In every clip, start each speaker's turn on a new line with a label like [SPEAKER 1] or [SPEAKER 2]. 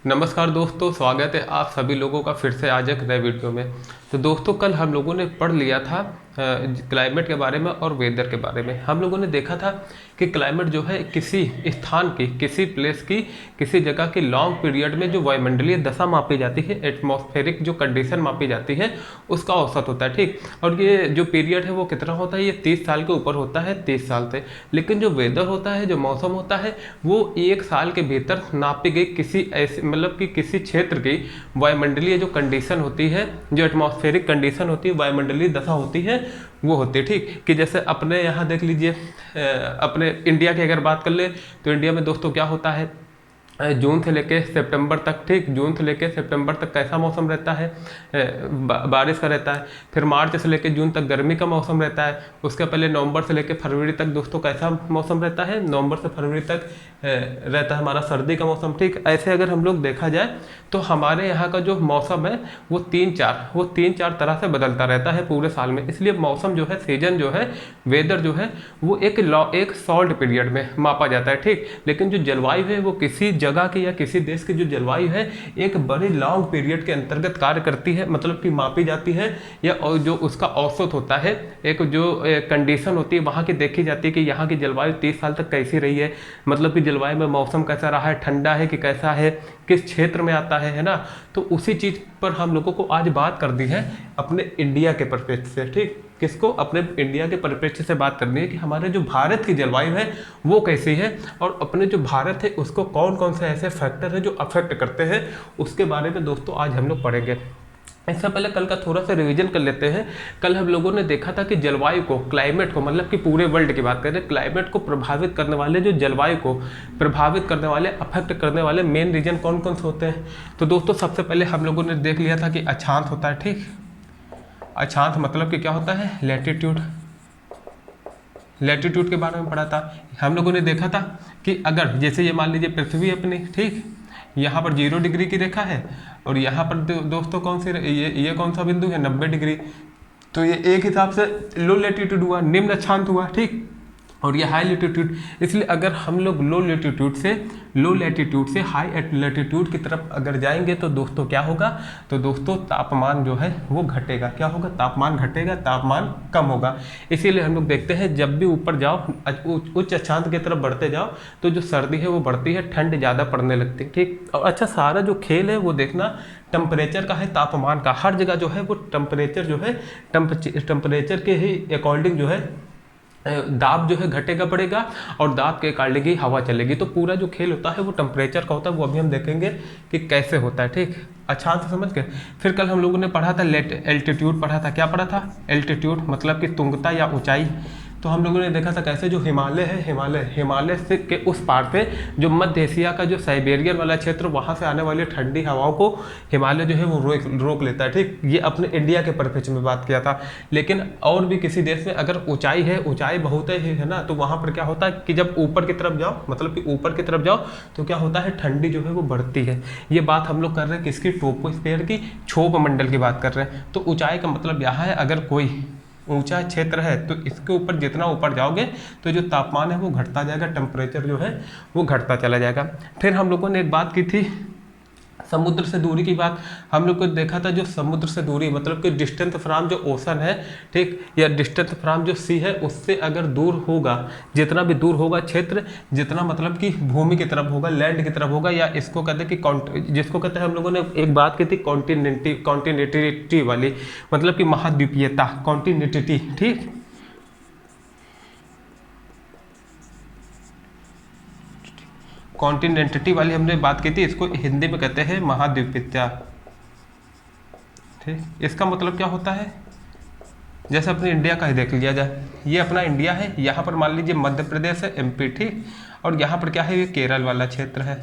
[SPEAKER 1] नमस्कार दोस्तों, स्वागत है आप सभी लोगों का फिर से आज एक नए वीडियो में। तो दोस्तों, कल हम लोगों ने पढ़ लिया था क्लाइमेट के बारे में और वेदर के बारे में। हम लोगों ने देखा था कि क्लाइमेट जो है किसी स्थान की, किसी प्लेस की, किसी जगह की लॉन्ग पीरियड में जो वायुमंडलीय दशा मापी जाती है, एटमॉस्फेरिक जो कंडीशन मापी जाती है, उसका औसत होता है। ठीक, और ये जो पीरियड है वो कितना होता है? ये 30 साल के ऊपर होता है, 30 साल से। लेकिन जो वेदर होता है, जो मौसम होता है, वो एक साल के भीतर नापी गई किसी ऐसे मतलब कि किसी क्षेत्र की वायुमंडलीय जो कंडीशन होती है, जो एटमॉस्फेरिक कंडीशन होती है, वायुमंडलीय दशा होती है, वो होती है। ठीक, कि जैसे अपने यहाँ देख लीजिए, अपने इंडिया की अगर बात कर ले तो इंडिया में दोस्तों क्या होता है, जून से लेके सितंबर तक। ठीक, जून से लेके सितंबर तक कैसा मौसम रहता है? बारिश का रहता है। फिर मार्च से लेके जून तक गर्मी का मौसम रहता है। उसके पहले नवंबर से लेके फरवरी तक दोस्तों कैसा मौसम रहता है? नवंबर से फरवरी तक रहता है हमारा सर्दी का मौसम। ठीक, ऐसे अगर हम लोग देखा जाए तो हमारे यहाँ का जो मौसम है वो तीन चार तरह से बदलता रहता है पूरे साल में। इसलिए मौसम जो है, सीजन जो है, वेदर जो है, वो एक शॉर्ट पीरियड में मापा जाता है। ठीक, लेकिन जो जलवायु है वो किसी जगह की या किसी देश की जो जलवायु है एक बड़े लॉन्ग पीरियड के अंतर्गत कार्य करती है, मतलब कि मापी जाती है, या जो उसका औसत होता है, एक जो कंडीशन होती है वहाँ की देखी जाती है कि यहाँ की जलवायु 30 साल तक कैसी रही है, मतलब कि जलवायु में मौसम कैसा रहा है, ठंडा है कि कैसा है, किस क्षेत्र में आता है ना। तो उसी चीज़ पर हम लोगों को आज बात कर दी है अपने इंडिया के परिप्रेक्ष्य से। ठीक, किसको? अपने इंडिया के परिप्रेक्ष्य से बात करनी है कि हमारे जो भारत की जलवायु है वो कैसी है, और अपने जो भारत है उसको कौन कौन से ऐसे फैक्टर है जो अफेक्ट करते हैं, उसके बारे में दोस्तों आज हम लोग पढ़ेंगे। इससे पहले कल का थोड़ा सा रिवीजन कर लेते हैं। कल हम लोगों ने देखा था कि जलवायु को, क्लाइमेट को, मतलब कि पूरे वर्ल्ड की बात करें, क्लाइमेट को प्रभावित करने वाले, जो जलवायु को प्रभावित करने वाले, अफेक्ट करने वाले मेन रीजन कौन कौन से होते हैं। तो दोस्तों सबसे पहले हम लोगों ने देख लिया था कि अक्षांश होता है। ठीक, अक्षांश मतलब कि क्या होता है? लैटिट्यूड। लैटिट्यूड के बारे में पढ़ा था। हम लोगों ने देखा था कि अगर जैसे ये मान लीजिए पृथ्वी अपनी, ठीक, यहाँ पर 0 डिग्री की रेखा है, और यहाँ पर दोस्तों कौन सी ये कौन सा बिंदु है? 90 डिग्री। तो ये एक हिसाब से लो लैटिट्यूड हुआ, निम्न अक्षांश हुआ। ठीक, और ये हाई लैटिट्यूड। इसलिए अगर हम लोग लो लैटिट्यूड से हाई लैटिट्यूड की तरफ अगर जाएंगे तो दोस्तों क्या होगा? तो दोस्तों तापमान जो है वो घटेगा। क्या होगा? तापमान घटेगा, तापमान कम होगा। इसीलिए हम लोग देखते हैं जब भी ऊपर जाओ, उच्च अक्षांश की तरफ बढ़ते जाओ, तो जो सर्दी है वो बढ़ती है, ठंड ज़्यादा पड़ने लगती है। ठीक, और अच्छा सारा जो खेल है वो देखना टेम्परेचर का है, तापमान का। हर जगह जो है वो टेम्परेचर जो है, टेम्परेचर के ही अकॉर्डिंग जो है दाब जो है घटेगा बढ़ेगा, और दाब के अकॉर्डिंग ही हवा चलेगी। तो पूरा जो खेल होता है वो टेम्परेचर का होता है, वो अभी हम देखेंगे कि कैसे होता है। ठीक, अच्छा से समझ गए। फिर कल हम लोगों ने पढ़ा था एल्टीट्यूड पढ़ा था। क्या पढ़ा था? एल्टीट्यूड मतलब कि तुंगता या ऊंचाई। तो हम लोगों ने देखा था कैसे जो हिमालय है, हिमालय से के उस पार पे जो मध्य एशिया का जो साइबेरियन वाला क्षेत्र, वहाँ से आने वाली ठंडी हवाओं को हिमालय जो है वो रोक लेता है। ठीक, ये अपने इंडिया के परिप्रेक्ष्य में बात किया था। लेकिन और भी किसी देश में अगर ऊंचाई है, ऊंचाई बहुत है ना, तो वहाँ पर क्या होता है कि जब ऊपर की तरफ जाओ, मतलब कि ऊपर की तरफ जाओ, तो क्या होता है? ठंडी जो है वो बढ़ती है। ये बात हम लोग कर रहे हैं किसकी? ट्रोपोस्फीयर की, क्षोभ मंडल की बात कर रहे हैं। तो ऊंचाई का मतलब यहाँ है अगर कोई ऊंचा क्षेत्र है तो इसके ऊपर जितना ऊपर जाओगे तो जो तापमान है वो घटता जाएगा, टेम्परेचर जो है वो घटता चला जाएगा। फिर हम लोगों ने एक बात की थी समुद्र से दूरी की बात। हम लोग को देखा था जो समुद्र से दूरी मतलब कि डिस्टेंस फ्रॉम जो ओशन है, ठीक, या डिस्टेंस फ्रॉम जो सी है, उससे अगर दूर होगा, जितना भी दूर होगा क्षेत्र, जितना मतलब कि भूमि की तरफ होगा, लैंड की तरफ होगा, या इसको कहते हैं कि जिसको कहते हैं, हम लोगों ने एक बात की थी कॉन्टिनेंटिटी वाली, मतलब कि महाद्वीपीयता, कॉन्टिनेंटिटी। ठीक, कॉन्टिनेंटिटी वाली हमने बात की थी, इसको हिंदी में कहते हैं महाद्वीपीयता। ठीक, इसका मतलब क्या होता है? जैसे अपने इंडिया का ही देख लिया जाए, ये अपना इंडिया है, यहाँ पर मान लीजिए मध्य प्रदेश है, एमपी, ठीक, और यहाँ पर क्या है? ये केरल वाला क्षेत्र है।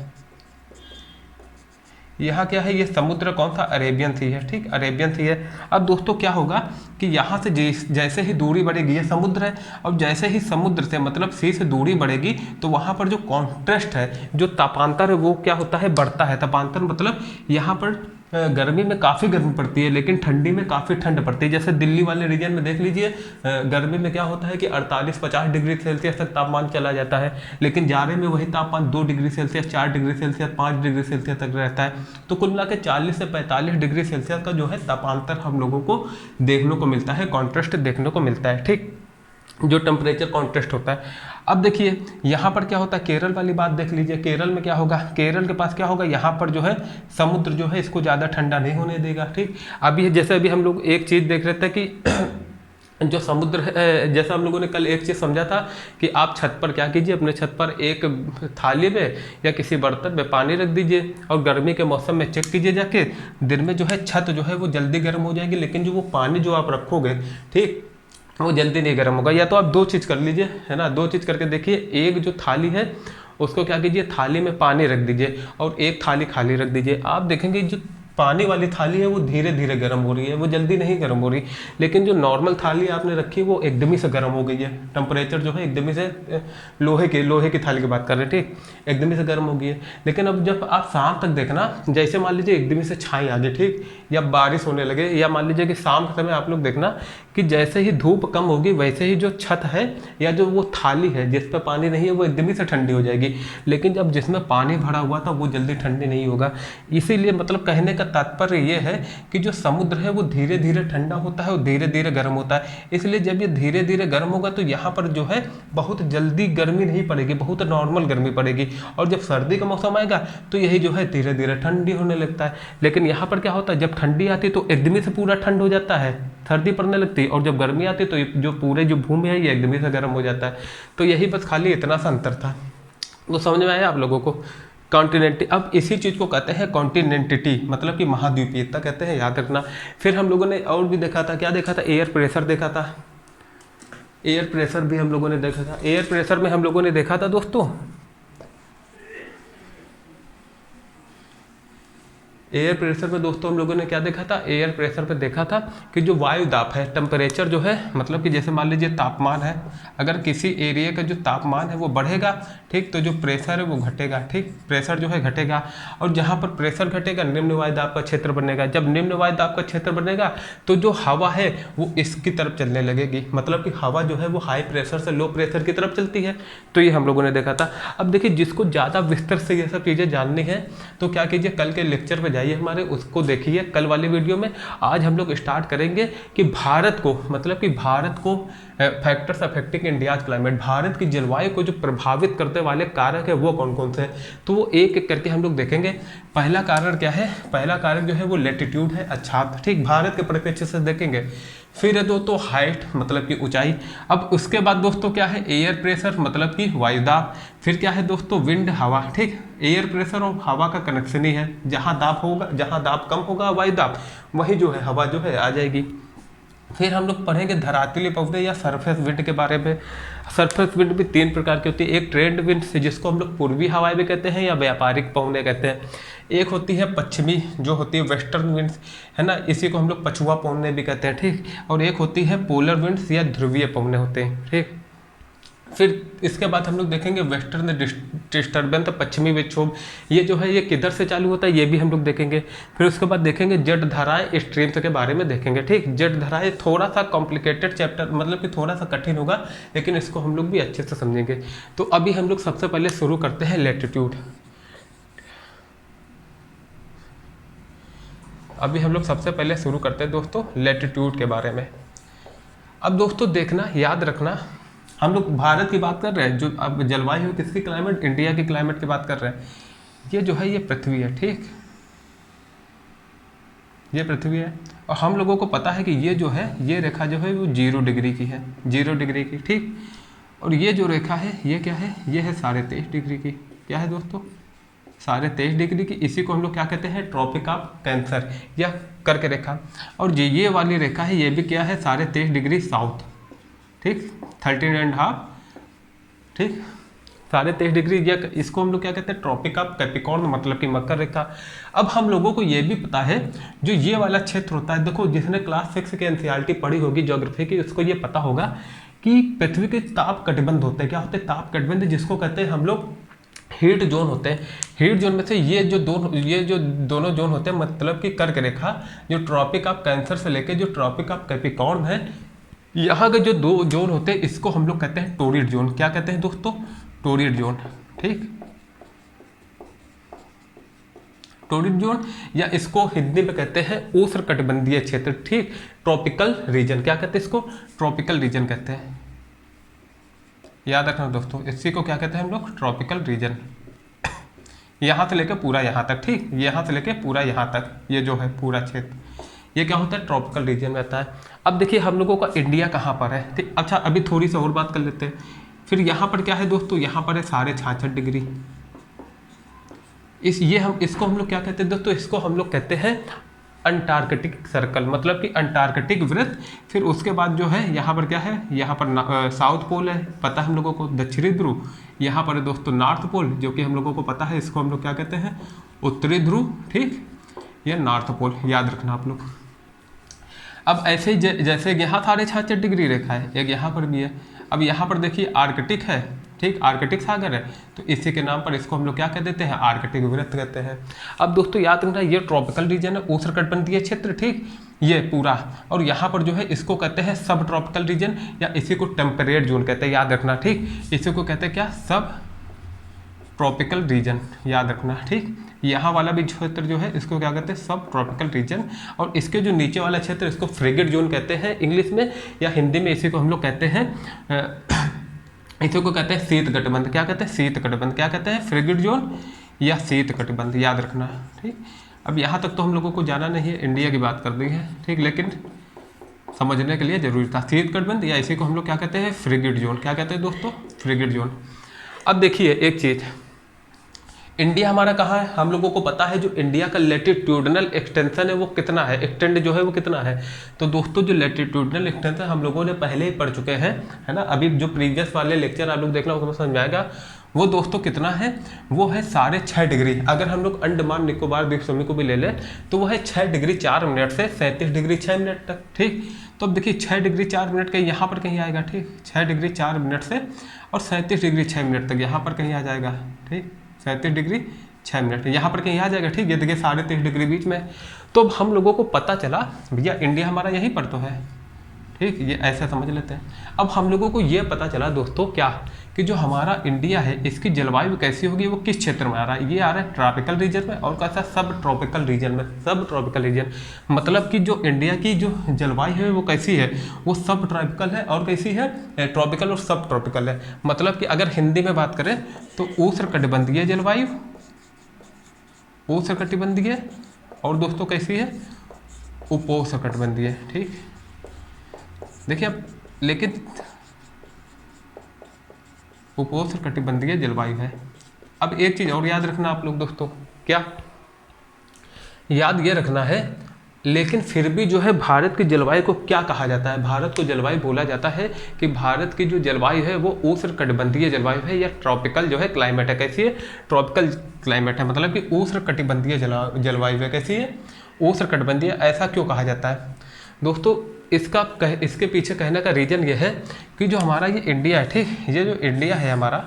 [SPEAKER 1] यहाँ क्या है? ये समुद्र कौन सा? अरेबियन सी है। ठीक, अरेबियन सी है। अब दोस्तों क्या होगा कि यहाँ से जैसे ही दूरी बढ़ेगी, ये समुद्र है, अब जैसे ही समुद्र से मतलब सी से दूरी बढ़ेगी तो वहाँ पर जो कॉन्ट्रास्ट है, जो तापांतर है, वो क्या होता है? बढ़ता है। तापांतर मतलब यहाँ पर गर्मी में काफ़ी गर्मी पड़ती है लेकिन ठंडी में काफ़ी ठंड पड़ती है। जैसे दिल्ली वाले रीजन में देख लीजिए, गर्मी में क्या होता है कि 48-50 डिग्री सेल्सियस तक तापमान चला जाता है, लेकिन जाड़े में वही तापमान 2 degree Celsius, 4 degree Celsius, 5 degree Celsius तक रहता है। तो कुल मिला के 40 से 45 डिग्री सेल्सियस का जो है तापांतर हम लोगों को देखने को मिलता है, कॉन्ट्रास्ट देखने को मिलता है, ठीक, जो टेम्परेचर कॉन्ट्रास्ट होता है। अब देखिए यहाँ पर क्या होता है, केरल वाली बात देख लीजिए, केरल में क्या होगा, केरल के पास क्या होगा, यहाँ पर जो है समुद्र जो है इसको ज़्यादा ठंडा नहीं होने देगा, ठीक। अभी जैसे अभी हम लोग एक चीज़ देख रहे थे कि जो समुद्र है, जैसा हम लोगों ने कल एक चीज़ समझा था कि आप छत पर क्या कीजिए, अपने छत पर एक थाली में या किसी बर्तन में पानी रख दीजिए और गर्मी के मौसम में चेक कीजिए जाके, दिन में जो है छत जो है वो जल्दी गर्म हो जाएगी, लेकिन जो वो पानी जो आप रखोगे, ठीक, वो जल्दी नहीं गर्म होगा। या तो आप दो चीज़ कर लीजिए, है ना, दो चीज़ करके देखिए, एक जो थाली है उसको क्या कीजिए, थाली में पानी रख दीजिए और एक थाली खाली रख दीजिए। आप देखेंगे जो पानी वाली थाली है वो धीरे धीरे गर्म हो रही है, वो जल्दी नहीं गर्म हो रही, लेकिन जो नॉर्मल थाली आपने रखी है वो एकदम ही से गर्म हो गई है। टेम्परेचर जो है एकदम ही से, लोहे की थाली की बात कर रहे हैं, ठीक, एकदम ही से गर्म हो गई है। लेकिन अब जब आप शाम तक देखना, जैसे मान लीजिए एकदम ही से छाई आ गई, ठीक, या बारिश होने लगे, या मान लीजिए कि शाम के समय आप लोग देखना कि जैसे ही धूप कम होगी वैसे ही जो छत है या जो वो थाली है जिस पर पानी नहीं है वो एकदम ही से ठंडी हो जाएगी, लेकिन जब जिसमें पानी भरा हुआ था वो जल्दी ठंडी नहीं होगा। इसीलिए मतलब कहने का तात्पर्य ये है कि जो समुद्र है वो धीरे धीरे ठंडा होता है और धीरे धीरे गर्म होता है। इसलिए जब ये धीरे धीरे गर्म होगा तो यहाँ पर जो है बहुत जल्दी गर्मी नहीं पड़ेगी, बहुत नॉर्मल गर्मी पड़ेगी, और जब सर्दी का मौसम आएगा तो यही जो है धीरे धीरे ठंडी होने लगता है। लेकिन यहाँ पर क्या होता है, जब ठंडी आती है तो एकदम से पूरा ठंड हो जाता है, सर्दी पड़ने लगती है, और जब गर्मी आती है तो जो पूरे जो भूमि है ये एकदम से गर्म हो जाता है। तो यही बस खाली इतना सा अंतर था। तो समझ में आया आप लोगों को। कॉन्टिनेंट, अब इसी चीज़ को कहते हैं कॉन्टिनेंटिटी, मतलब कि महाद्वीपीयता कहते हैं, याद रखना। फिर हम लोगों ने और भी देखा था, क्या देखा था, एयर प्रेशर देखा था, एयर प्रेशर भी हम लोगों ने देखा था। एयर प्रेशर में हम लोगों ने देखा था दोस्तों, एयर प्रेशर में दोस्तों हम लोगों ने क्या देखा था, एयर प्रेशर पे देखा था कि जो वायु दाब है, टेम्परेचर जो है, मतलब कि जैसे मान लीजिए तापमान है, अगर किसी एरिया का जो तापमान है वो बढ़ेगा, ठीक, तो जो प्रेशर है वो घटेगा, ठीक, प्रेशर जो है घटेगा, और जहाँ पर प्रेशर घटेगा निम्न वायु दाब का क्षेत्र बनेगा। जब निम्न वायु दाब का क्षेत्र बनेगा तो जो हवा है वो इसकी तरफ चलने लगेगी, मतलब कि हवा जो है वो हाई प्रेशर से लो प्रेशर की तरफ चलती है। तो ये हम लोगों ने देखा था। अब देखिए जिसको ज़्यादा विस्तार से ये सब चीज़ें जाननी है तो क्या कीजिए, कल के लेक्चर पे जाइए हमारे, उसको देखिए कल वाली वीडियो में। आज हम लोग स्टार्ट करेंगे कि भारत को, मतलब कि भारत को factors affecting India's climate, Bharat की जलवायु को जो प्रभावित करने वाले कारक है वो कौन कौन से हैं, तो वो एक एक करके हम लोग देखेंगे। पहला कारण क्या है, पहला कारक जो है वो लेटीट्यूड है, अक्षांश, ठीक, भारत के परिप्रेक्ष्य से देखेंगे। फिर है दोस्तों हाइट, मतलब कि ऊंचाई। अब उसके बाद दोस्तों क्या है, एयर प्रेशर, मतलब कि वायुदाब। फिर क्या है दोस्तों, विंड, हवा, ठीक, एयर प्रेशर और हवा का कनेक्शन ही है, जहाँ दाब होगा, जहाँ दाब कम होगा वायुदाब, वहीं जो है हवा जो है आ जाएगी। फिर हम लोग पढ़ेंगे धरातलीय पवने या सरफेस विंड के बारे में। सरफेस विंड भी 3 प्रकार की होती है, एक ट्रेड विंड जिसको हम लोग पूर्वी हवाएं भी कहते हैं या व्यापारिक पवने कहते हैं, एक होती है पश्चिमी जो होती है वेस्टर्न विंड्स, है ना, इसी को हम लोग पछुआ पवने भी कहते हैं, ठीक, और एक होती है पोलर विंड्स या ध्रुवीय पवने होते हैं, ठीक। फिर इसके बाद हम लोग देखेंगे वेस्टर्न डिस्टर्बेंस, पश्चिमी विक्षोभ, ये जो है ये किधर से चालू होता है ये भी हम लोग देखेंगे। फिर उसके बाद देखेंगे जेट धाराएं, स्ट्रीम्स के बारे में देखेंगे, ठीक। जेट धाराएं थोड़ा सा कॉम्प्लिकेटेड चैप्टर, मतलब कि थोड़ा सा कठिन होगा, लेकिन इसको हम लोग भी अच्छे से समझेंगे। तो अभी हम लोग सबसे पहले शुरू करते हैं लैटिट्यूड। अभी हम लोग सबसे पहले शुरू करते हैं दोस्तों लैटिट्यूड के बारे में। अब दोस्तों देखना, याद रखना, हम लोग भारत की बात कर रहे हैं, जो अब जलवायु है किसकी, क्लाइमेट, इंडिया की क्लाइमेट की बात कर रहे हैं। ये जो है ये पृथ्वी है, ठीक, ये पृथ्वी है, और हम लोगों को पता है कि ये जो है ये रेखा जो है वो 0 डिग्री की है, 0 डिग्री की, ठीक। और ये जो रेखा है ये क्या है, ये है 23.5 डिग्री की, क्या है दोस्तों, 23.5 डिग्री की। इसी को हम लोग क्या कहते हैं, ट्रॉपिक ऑफ कैंसर या कर्क रेखा। और ये वाली रेखा है ये भी क्या है, 23.5 डिग्री साउथ, ठीक, 13.5, ठीक, 23.5 डिग्री, या इसको हम लोग क्या कहते हैं, ट्रॉपिक ऑफ कैप्रिकॉर्न, मतलब कि मकर रेखा। अब हम लोगों को ये भी पता है जो ये वाला क्षेत्र होता है, देखो जिसने क्लास 6 के एनसीईआरटी पढ़ी होगी ज्योग्राफी की, उसको ये पता होगा कि पृथ्वी के ताप कटिबंध होते हैं, क्या होते हैं, ताप कटिबंध, जिसको कहते हैं हम लोग हीट जोन होते हैं। हीट जोन में से ये जो दोनों जोन होते हैं, मतलब कि कर्क रेखा जो ट्रॉपिक ऑफ कैंसर से लेके जो ट्रॉपिक ऑफ कैप्रिकॉर्न है, यहाँ के जो दो जोन होते हैं इसको हम लोग कहते हैं टोरिड जोन। क्या कहते हैं दोस्तों? Torrid zone. ठीक, टोरिड जोन, या इसको हिंदी में कहते हैं उष्णकटिबंधीय क्षेत्र। ठीक, ट्रॉपिकल रीजन। क्या कहते हैं इसको? ट्रॉपिकल रीजन कहते हैं। याद रखना दोस्तों, इसी को क्या कहते हैं हम लोग? Tropical region. यहाँ से लेकर पूरा यहाँ तक। ठीक, यहाँ से लेकर पूरा यहाँ तक, ये जो है पूरा क्षेत्र, ये क्या होता है? ट्रॉपिकल रीजन में आता है। अब देखिए हम लोगों का इंडिया कहाँ पर है? ठीक, अच्छा अभी थोड़ी सी और बात कर लेते हैं। फिर यहाँ पर क्या है दोस्तों? यहाँ पर है 66.5 डिग्री। इसको हम लोग क्या कहते हैं दोस्तों? इसको हम लोग कहते हैं अंटार्कटिक सर्कल, मतलब कि अंटार्कटिक वृत्त। फिर उसके बाद जो है यहाँ पर क्या है? यहाँ पर साउथ पोल है, पता है हम लोगों को, दक्षिणी ध्रुव। यहाँ पर है दोस्तों नॉर्थ पोल, जो कि हम लोगों को पता है, इसको हम लोग क्या कहते हैं? उत्तरी ध्रुव। ठीक, ये नॉर्थ पोल, याद रखना आप लोग। अब ऐसे ही जैसे यहाँ 66.5 डिग्री रेखा है, एक यहाँ पर भी है। अब यहाँ पर देखिए आर्कटिक है। ठीक, आर्कटिक सागर है, तो इसी के नाम पर इसको हम लोग क्या कह देते हैं? आर्कटिक वृत्त कहते हैं। अब दोस्तों याद रखना, ये ट्रॉपिकल रीजन है, उष्णकटिबंधीय क्षेत्र। ठीक, ये पूरा, और यहाँ पर जो है इसको कहते हैं सब ट्रॉपिकल रीजन, या इसी को टेम्परेट जोन कहते हैं। याद रखना। ठीक, इसी को कहते हैं क्या? सब ट्रॉपिकल रीजन, याद रखना। ठीक, यहाँ वाला भी क्षेत्र जो है इसको क्या कहते हैं? सब ट्रॉपिकल रीजन। और इसके जो नीचे वाला क्षेत्र इसको फ्रिगेट जोन कहते हैं इंग्लिश में, या हिंदी में इसी को हम लोग कहते हैं इसी को कहते हैं शीत कटिबंध। क्या कहते हैं? शीत कटिबंध। क्या कहते हैं? फ्रिगेट जोन या शीत कटिबंध, याद रखना। ठीक, अब यहाँ तक तो हम लोगों को जाना नहीं है, इंडिया की बात कर दी है। ठीक, लेकिन समझने के लिए जरूरी था। शीत कटिबंध, या इसी को हम लोग क्या कहते हैं? Frigate zone. क्या कहते हैं दोस्तों? Frigate zone. अब देखिए एक चीज़, इंडिया हमारा कहाँ है? हम लोगों को पता है जो इंडिया का लैटिट्यूडनल एक्सटेंशन है वो कितना है, एक्सटेंड जो है वो कितना है। तो दोस्तों जो लैटिट्यूडनल एक्सटेंशन हम लोगों ने पहले ही पढ़ चुके हैं, है ना। अभी जो प्रीवियस वाले लेक्चर आप लोग देखना उसमें समझ में आएगा। वो दोस्तों कितना है? वो है 6.5 डिग्री। अगर हम लोग अंडमान निकोबार द्वीप समूह को भी ले लें तो वो है 6 डिग्री 4 मिनट से 37 डिग्री 6 मिनट तक। ठीक, तो अब देखिए 6 डिग्री 4 मिनट का यहाँ पर कहीं आएगा। ठीक, 6 डिग्री 4 मिनट से और 37 डिग्री 6 मिनट तक यहाँ पर कहीं आ जाएगा। ठीक, 37 डिग्री 6 मिनट यहाँ पर कहीं आ जाएगा। ठीक, ये देखिए 23.5 डिग्री बीच में। तो अब हम लोगों को पता चला भैया इंडिया हमारा यहीं पर तो है। ठीक, ये ऐसा समझ लेते हैं। अब हम लोगों को ये पता चला दोस्तों क्या, कि जो हमारा इंडिया है इसकी जलवायु कैसी होगी, वो किस क्षेत्र में आ रहा है? ये आ रहा है ट्रॉपिकल रीजन में, और कैसा? सब ट्रॉपिकल रीजन में। सब ट्रॉपिकल रीजन मतलब कि जो इंडिया की जो जलवायु है वो कैसी है? वो सब ट्रॉपिकल है। और कैसी है? ट्रॉपिकल और सब ट्रॉपिकल है। मतलब कि अगर हिंदी में बात करें तो उष्णकटिबंधीय जलवायु, उष्णकटिबंधीय, और दोस्तों कैसी है? उपोष्णकटिबंधीय। ठीक, देखिए अब लेकिन उपोष्णकटिबंधीय जलवायु है। अब एक चीज और याद रखना आप लोग दोस्तों, क्या याद ये रखना है, लेकिन फिर भी जो है भारत की जलवायु को क्या कहा जाता है? भारत को जलवायु बोला जाता है कि भारत की जो जलवायु है वो उष्णकटिबंधीय जलवायु है, या ट्रॉपिकल जो है क्लाइमेट है। कैसी है? ट्रॉपिकल क्लाइमेट है, मतलब कि उष्णकटिबंधीय जलवायु है। कैसी है? उष्णकटिबंधीय। ऐसा क्यों कहा जाता है दोस्तों? इसके पीछे कहने का रीजन ये है कि जो हमारा ये इंडिया है, ठीक, ये जो इंडिया है हमारा,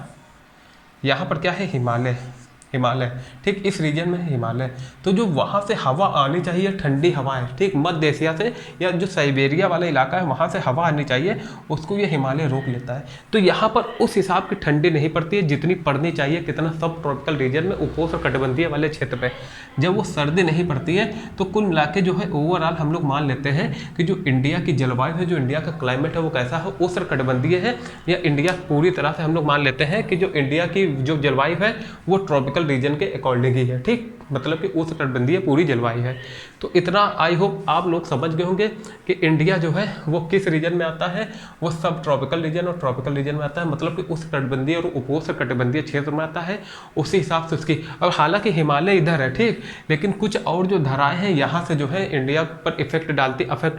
[SPEAKER 1] यहाँ पर क्या है? हिमालय। हिमालय, ठीक, इस रीजन में है हिमालय। तो जो वहाँ से हवा आनी चाहिए, ठंडी हवा है, ठीक, मध्य एशिया से या जो साइबेरिया वाला इलाका है वहाँ से हवा आनी चाहिए, उसको ये हिमालय रोक लेता है। तो यहाँ पर उस हिसाब की ठंडी नहीं पड़ती है जितनी पड़नी चाहिए। कितना? सब ट्रॉपिकल रीजन में, उपोष्णकटिबंधीय वाले क्षेत्र पे जब वो सर्दी नहीं पड़ती है, तो कुल मिला के जो है ओवरऑल हम लोग मान लेते हैं कि जो इंडिया की जलवायु है, जो इंडिया का क्लाइमेट है वो कैसा है? उष्णकटिबंधीय है। या इंडिया पूरी तरह से हम लोग मान लेते हैं कि जो इंडिया की जो जलवायु है वो ट्रॉपिकल रीजन के अकॉर्डिंग ही है। ठीक, मतलब कि उष्णकटिबंधीय पूरी जलवायु है। तो इतना आई होप आप लोग समझ गए होंगे कि इंडिया जो है वो किस रीजन में आता है। वो सब ट्रॉपिकल रीजन और ट्रॉपिकल रीजन में आता है, मतलब कि उष्णकटिबंधीय और उपोष्णकटिबंधीय क्षेत्र में आता है। उसी हिसाब से उसकी, और हालांकि हिमालय इधर है, ठीक, लेकिन कुछ और जो धाराएं हैं यहाँ से जो है इंडिया पर अफेक्ट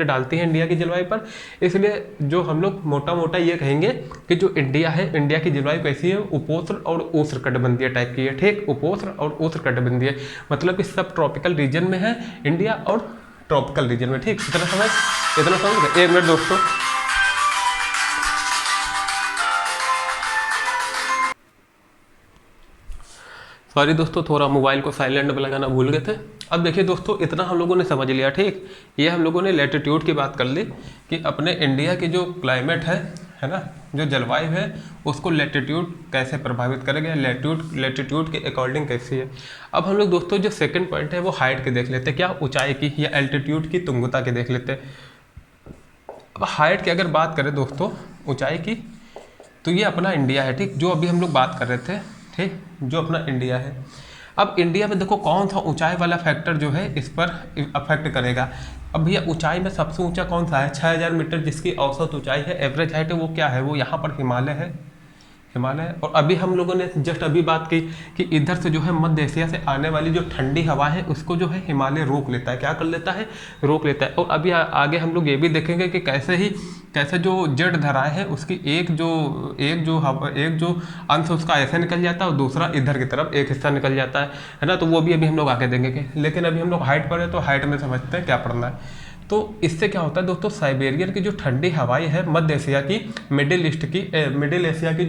[SPEAKER 1] डालती है इंडिया की जलवायु पर। इसलिए जो हम लोग मोटा मोटा ये कहेंगे कि जो इंडिया है, इंडिया की जलवायु कैसी है? उपोष्ण और उष्णकटिबंधीय टाइप की है। ठीक, उपोष्ण और उष्णकटिबंधीय, मतलब कि सब ट्रॉपिकल रीजन में है इंडिया और ट्रॉपिकल रीजन में। ठीक, इतना समझ गए? एक मिनट दोस्तों, सॉरी दोस्तों, थोड़ा मोबाइल को साइलेंट में लगाना भूल गए थे। अब देखिए दोस्तों, इतना हम लोगों ने समझ लिया, ठीक। ये हम लोगों ने लैटिट्यूड की बात कर ली कि अपने इंडिया की जो क्लाइमेट है ना, जो जलवायु है उसको लैटिट्यूड कैसे प्रभावित करेगा, लैटिट्यूड के अकॉर्डिंग कैसी है। अब हम लोग दोस्तों जो सेकंड पॉइंट है वो हाइट के देख लेते हैं, क्या ऊंचाई की या एल्टीट्यूड की, तुंगता के देख लेते हैं। अब हाइट की अगर बात करें दोस्तों, ऊंचाई की, तो ये अपना इंडिया है, ठीक, जो अभी हम लोग बात कर रहे थे, ठीक, जो अपना इंडिया है। अब इंडिया में देखो कौन सा ऊंचाई वाला फैक्टर जो है इस पर अफेक्ट करेगा। अब भैया ऊंचाई में सबसे ऊंचा कौन सा है, 6000 मीटर जिसकी औसत ऊंचाई है, एवरेज हाइट है, वो क्या है, वो यहाँ पर हिमालय है, हिमालय। और अभी हम लोगों ने जस्ट अभी बात की कि इधर से जो है मध्य एशिया से आने वाली जो ठंडी हवा है उसको जो है हिमालय रोक लेता है, क्या कर लेता है, रोक लेता है। और अभी आगे हम लोग ये भी देखेंगे कि कैसे जो जड़ धराएं है उसकी एक जो अंश उसका ऐसे निकल जाता है और दूसरा इधर की तरफ एक हिस्सा निकल जाता है ना। तो वो भी अभी हम लोग आगे देखेंगे, लेकिन अभी हम लोग हाइट पर है तो हाइट में समझते हैं क्या पढ़ना है। तो इससे क्या होता है दोस्तों, साइबेरियन की जो ठंडी हवाएं है, मध्य एशिया की, मिडिल एशिया की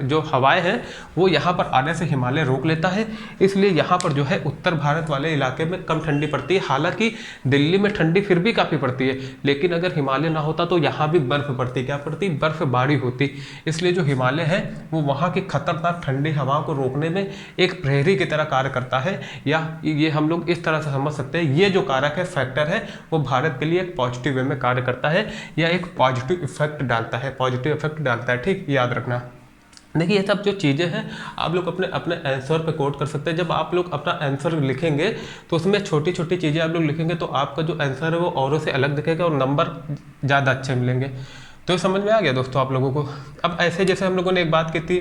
[SPEAKER 1] जो हवाएं हैं वो यहाँ पर आने से हिमालय रोक लेता है। इसलिए यहाँ पर जो है उत्तर भारत वाले इलाके में कम ठंडी पड़ती है। हालांकि दिल्ली में ठंडी फिर भी काफ़ी पड़ती है, लेकिन अगर हिमालय ना होता तो यहाँ भी बर्फ़ पड़ती, क्या पड़ती, बर्फबारी होती। इसलिए जो हिमालय है वो वहाँ की खतरनाक ठंडी हवाओं को रोकने में एक प्रहरी की तरह कार्य करता है, या ये हम लोग इस तरह से समझ सकते हैं, ये जो कारक है, फैक्टर है, वो भारत के लिए एक पॉजिटिव वे में कार्य करता है या एक पॉजिटिव इफेक्ट डालता है, पॉजिटिव इफेक्ट डालता है, ठीक, याद रखना। देखिए ये सब जो चीज़ें हैं आप लोग अपने अपने आंसर पे कोट कर सकते हैं। जब आप लोग अपना आंसर लिखेंगे तो उसमें छोटी छोटी चीज़ें आप लोग लिखेंगे तो आपका जो आंसर है वो औरों से अलग दिखेगा और नंबर ज़्यादा अच्छे मिलेंगे। तो समझ में आ गया दोस्तों आप लोगों को। अब ऐसे जैसे हम लोगों ने एक बात की थी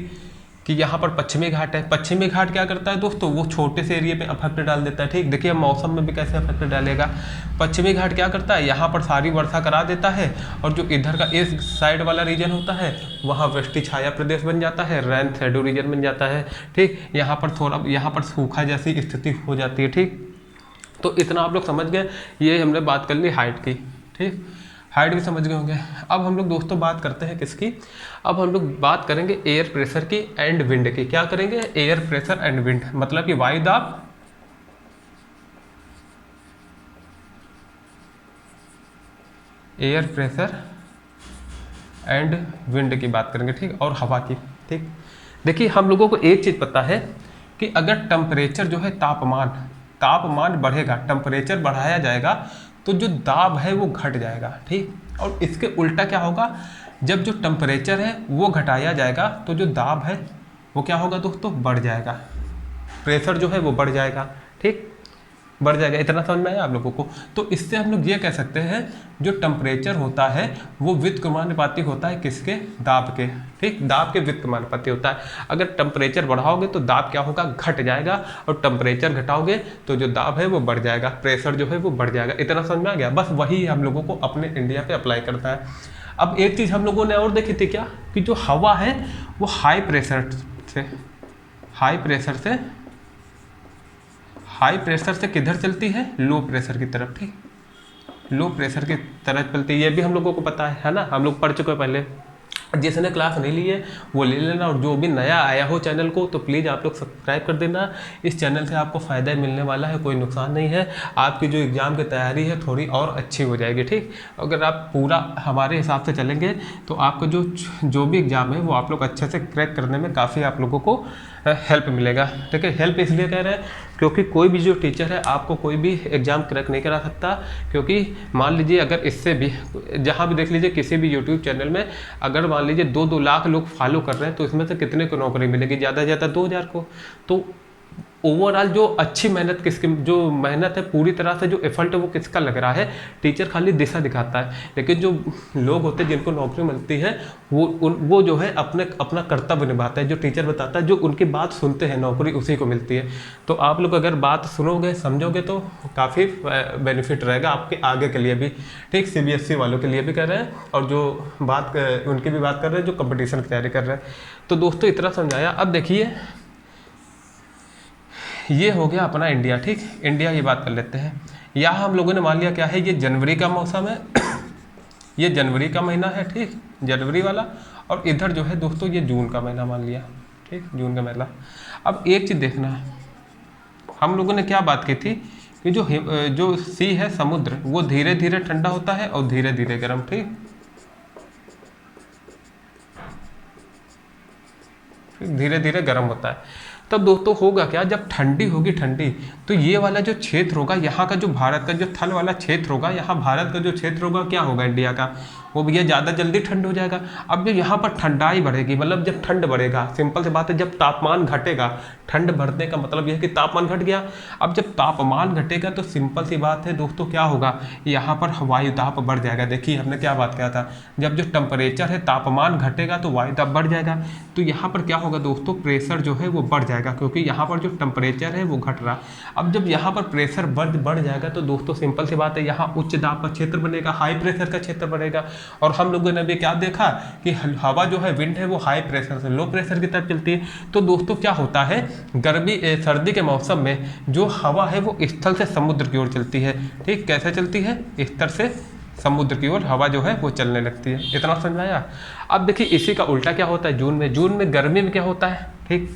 [SPEAKER 1] कि यहाँ पर पश्चिमी घाट है, पश्चिमी घाट क्या करता है दोस्तों, वो छोटे से एरिया पे अफेक्ट डाल देता है, ठीक। देखिए मौसम में भी कैसे अफेक्ट डालेगा। पश्चिमी घाट क्या करता है, यहाँ पर सारी वर्षा करा देता है और जो इधर का इस साइड वाला रीजन होता है वहाँ वृष्टि छाया प्रदेश बन जाता है, रेन शेडो रीजन बन जाता है, ठीक। यहाँ पर सूखा जैसी स्थिति हो जाती है, ठीक। तो इतना आप लोग समझ गए, ये हमने बात कर ली हाइट की, ठीक, हाइट भी समझ गए होंगे। अब हम लोग दोस्तों बात करते हैं किसकी, अब हम लोग बात करेंगे एयर प्रेशर की एंड विंड की। क्या करेंगे, एयर प्रेशर एंड विंड, मतलब कि वायु दाब, एयर प्रेशर एंड विंड की बात करेंगे, ठीक, और हवा की, ठीक। देखिए हम लोगों को एक चीज़ पता है कि अगर टेम्परेचर जो है, तापमान बढ़ेगा, टेम्परेचर बढ़ाया जाएगा तो जो दाब है वो घट जाएगा, ठीक। और इसके उल्टा क्या होगा, जब जो टेम्परेचर है वो घटाया जाएगा तो जो दाब है वो क्या होगा दोस्तों, बढ़ जाएगा, प्रेशर जो है वो बढ़ जाएगा, ठीक, बढ़ जाएगा। इतना समझ में आया आप लोगों को। तो इससे हम लोग ये कह सकते हैं जो टेम्परेचर होता है वो व्युत्क्रमानुपाती होता है किसके, दाब के, ठीक, दाब के व्युत्क्रमानुपाती होता है। अगर टेम्परेचर बढ़ाओगे तो दाब क्या होगा, घट जाएगा, और टेम्परेचर घटाओगे तो जो दाब है वो बढ़ जाएगा, प्रेशर जो है वो बढ़ जाएगा। इतना समझ में आ गया। बस वही हम लोगों को अपने इंडिया पे अप्लाई करता है। अब एक चीज़ हम लोगों ने और देखी थी क्या, कि जो हवा है वो हाई प्रेशर से किधर चलती है, लो प्रेशर की तरफ, ठीक, लो प्रेशर की तरफ चलती है। ये भी हम लोगों को पता है ना, हम लोग पढ़ चुके हैं पहले। जिसने क्लास नहीं ली है वो ले लेना, और जो भी नया आया हो चैनल को तो प्लीज़ आप लोग सब्सक्राइब कर देना। इस चैनल से आपको फ़ायदा मिलने वाला है, कोई नुकसान नहीं है। आपकी जो एग्ज़ाम की तैयारी है थोड़ी और अच्छी हो जाएगी, ठीक। अगर आप पूरा हमारे हिसाब से चलेंगे तो आपका जो भी एग्ज़ाम है वो आप लोग अच्छे से क्रैक करने में काफ़ी आप लोगों को हेल्प मिलेगा, ठीक है। हेल्प इसलिए कह रहे हैं क्योंकि कोई भी जो टीचर है आपको कोई भी एग्ज़ाम क्रैक नहीं करा सकता। क्योंकि मान लीजिए अगर इससे भी जहाँ भी देख लीजिए किसी भी यूट्यूब चैनल में अगर मान लीजिए 2-2 लाख लोग फॉलो कर रहे हैं तो इसमें से कितने को नौकरी मिलेगी, ज़्यादा से ज़्यादा 2000 को। तो ओवरऑल जो अच्छी मेहनत किसकी, जो मेहनत है पूरी तरह से जो एफर्ट है वो किसका लग रहा है, टीचर खाली दिशा दिखाता है। लेकिन जो लोग होते हैं जिनको नौकरी मिलती है वो जो है अपना कर्तव्य निभाता है, जो टीचर बताता है, जो उनकी बात सुनते हैं नौकरी उसी को मिलती है। तो आप लोग अगर बात सुनोगे समझोगे तो काफ़ी बेनिफिट रहेगा आपके आगे के लिए भी, ठीक। CBSE वालों के लिए भी कर रहे हैं और जो उनकी भी बात कर रहे हैं जो कंपटीशन की तैयारी कर रहे हैं। तो दोस्तों इतना समझाया। अब देखिए ये हो गया अपना इंडिया, ठीक। इंडिया की बात कर लेते हैं। यहाँ हम लोगों ने मान लिया क्या है, ये जनवरी का मौसम है ये जनवरी का महीना है, ठीक, जनवरी वाला। और इधर जो है दोस्तों ये जून का महीना मान लिया, ठीक, जून का मेला। अब एक चीज़ देखना है, हम लोगों ने क्या बात की थी कि जो सी है, समुद्र, वो धीरे धीरे ठंडा होता है और धीरे धीरे गर्म। ठीक, धीरे धीरे गर्म होता है। तब दोस्तों होगा क्या, जब ठंडी होगी ठंडी, तो ये वाला जो क्षेत्र होगा यहाँ का, जो भारत का जो थल वाला क्षेत्र होगा, यहाँ भारत का जो क्षेत्र होगा क्या होगा इंडिया का, वो भैया ज़्यादा जल्दी ठंड हो जाएगा। अब जो यहाँ पर ठंडाई बढ़ेगी, मतलब जब ठंड बढ़ेगा, सिंपल सी बात है, जब तापमान घटेगा, ठंड बढ़ने का मतलब यह है कि तापमान घट गया। अब जब तापमान घटेगा तो सिंपल सी बात है दोस्तों, क्या होगा, यहाँ पर वायु दाब बढ़ जाएगा। देखिए हमने क्या बात किया था, जब जो टेम्परेचर है, तापमान घटेगा तो वायु दाब बढ़ जाएगा। तो यहाँ पर क्या होगा दोस्तों, प्रेशर जो है वो बढ़ जाएगा, क्योंकि यहाँ पर जो टेम्परेचर है वो घट रहा। अब जब यहाँ पर प्रेशर बढ़ जाएगा तो दोस्तों सिंपल सी बात है, यहाँ उच्च दाब का क्षेत्र बनेगा, हाई प्रेशर का क्षेत्र बनेगा। और हम लोगों ने भी क्या देखा कि हवा जो है, विंड है, वो हाई प्रेशर से लो प्रेशर की तरफ चलती है। तो दोस्तों क्या होता है, सर्दी के मौसम में जो हवा है वो स्थल से समुद्र की ओर चलती है। ठीक, कैसे चलती है, स्थल से समुद्र की ओर हवा जो है वो चलने लगती है। इतना समझाया। अब देखिए इसी का उल्टा क्या होता है जून में गर्मी में क्या होता है। ठीक,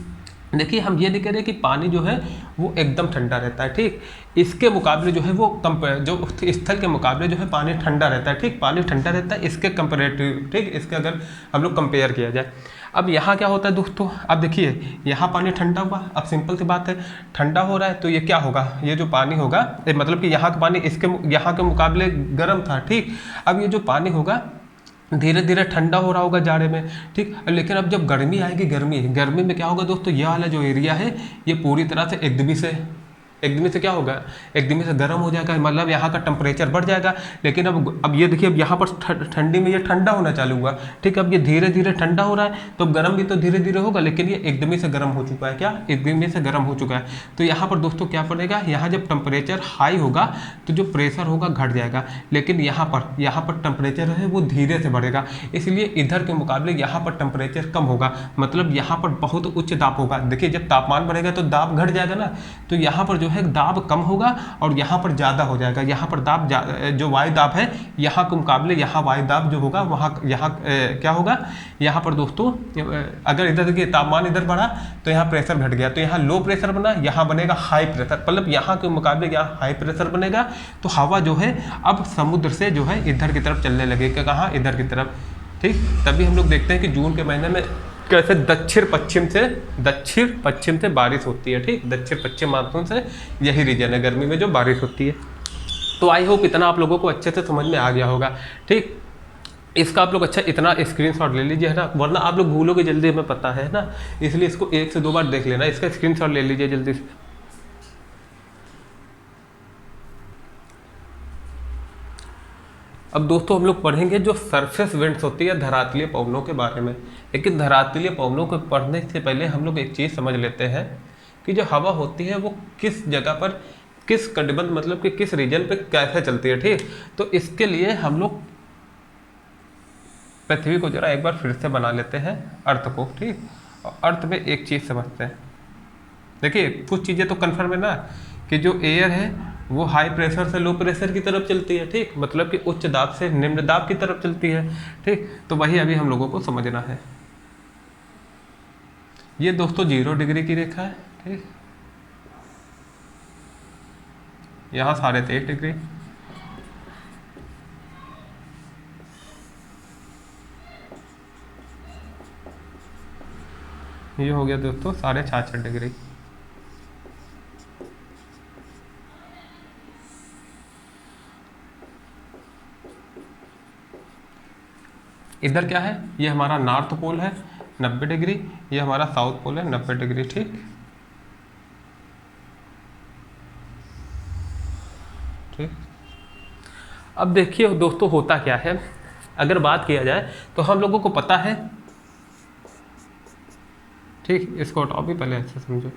[SPEAKER 1] देखिए हम ये नहीं कह रहे कि पानी जो है वो एकदम ठंडा रहता है। ठीक, इसके मुकाबले जो है वो जो स्थल के मुकाबले जो है पानी ठंडा रहता है। ठीक, पानी ठंडा रहता है इसके कंपेरेटिव। ठीक, इसके अगर हम लोग कंपेयर किया जाए, अब यहाँ क्या होता है दोस्तों, अब देखिए यहाँ पानी ठंडा हुआ, अब सिंपल सी बात है, ठंडा हो रहा है तो ये क्या होगा, ये जो पानी होगा, मतलब कि यहाँ का पानी यहाँ के मुकाबले गर्म था। ठीक, अब ये जो पानी होगा धीरे धीरे ठंडा हो रहा होगा जाड़े में। ठीक, लेकिन अब जब गर्मी आएगी, गर्मी में क्या होगा दोस्तों, ये वाला जो एरिया है ये पूरी तरह से एकदमी से क्या होगा, एकदमी से गर्म हो जाएगा, मतलब यहाँ का टेम्परेचर बढ़ जाएगा। लेकिन अब ये देखिए, अब यहाँ पर ठंडी में ये ठंडा होना चालू हुआ। ठीक, अब ये धीरे धीरे ठंडा हो रहा है, तो गर्म भी तो धीरे धीरे होगा, लेकिन ये एकदमी से गर्म हो चुका है। क्या, एकदमी से गर्म हो चुका है। तो यहाँ पर दोस्तों क्या पड़ेगा, यहाँ जब टेम्परेचर हाई होगा तो जो प्रेशर होगा घट जाएगा, लेकिन यहाँ पर टेम्परेचर है वो धीरे से बढ़ेगा, इसलिए इधर के मुकाबले यहाँ पर टेम्परेचर कम होगा, मतलब यहाँ पर बहुत उच्च दाब होगा। देखिए जब तापमान बढ़ेगा तो दाब घट जाएगा ना, तो यहाँ पर जो है दाब कम होगा और यहाँ पर ज़्यादा हो जाएगा। यहाँ पर दाब जो वायु दाब है, यहाँ के मुकाबले यहाँ वायु दाब जो होगा यहाँ क्या होगा, यहाँ पर दोस्तों अगर इधर देखिए तापमान इधर बढ़ा तो यहाँ प्रेशर घट गया, तो यहाँ लो प्रेशर बना, यहाँ बनेगा हाई प्रेशर, मतलब यहाँ के मुकाबले यहाँ हाई प्रेशर बनेगा। तो हवा जो है अब समुद्र से जो है इधर की तरफ चलने लगेगा, कहाँ, इधर की तरफ। ठीक, तभी हम लोग देखते हैं कि जून के महीने में कैसे दक्षिण पश्चिम से बारिश होती है। ठीक, दक्षिण पश्चिम मानसून से यही रीजन है गर्मी में जो बारिश होती है। तो आई होप इतना आप लोगों को अच्छे से समझ में आ गया होगा। ठीक, इसका आप लोग अच्छा इतना स्क्रीनशॉट ले लीजिए, है ना, वरना आप लोग भूलोगे जल्दी, हमें पता है ना, इसलिए इसको 1 से 2 बार देख लेना, इसका स्क्रीनशॉट ले लीजिए जल्दी से। अब दोस्तों हम लोग पढ़ेंगे जो सरफेस विंड्स होती है, धरातलीय पवनों के बारे में। लेकिन धरातलीय पवनों को पढ़ने से पहले हम लोग एक चीज़ समझ लेते हैं कि जो हवा होती है वो किस जगह पर, किस कटिबंध, मतलब कि किस रीजन पे कैसे चलती है। ठीक, तो इसके लिए हम लोग पृथ्वी को जरा एक बार फिर से बना लेते हैं, अर्थ को। ठीक, और अर्थ में एक चीज़ समझते हैं। देखिए कुछ चीज़ें तो कन्फर्म है ना, कि जो एयर है वो हाई प्रेशर से लो प्रेशर की तरफ चलती है। ठीक, मतलब कि उच्च दाब से निम्न दाब की तरफ चलती है। ठीक, तो वही अभी हम लोगों को समझना है। ये दोस्तों 0 डिग्री की रेखा है। ठीक, यहाँ 1.5 डिग्री, ये हो गया दोस्तों 66.5 डिग्री। इधर क्या है, ये हमारा नॉर्थ पोल है 90 डिग्री, ये हमारा साउथ पोल है 90 डिग्री। ठीक, ठीक, अब देखिए दोस्तों होता क्या है, अगर बात किया जाए तो हम लोगों को पता है। ठीक, इसको हटाओ भी, पहले ऐसे समझो।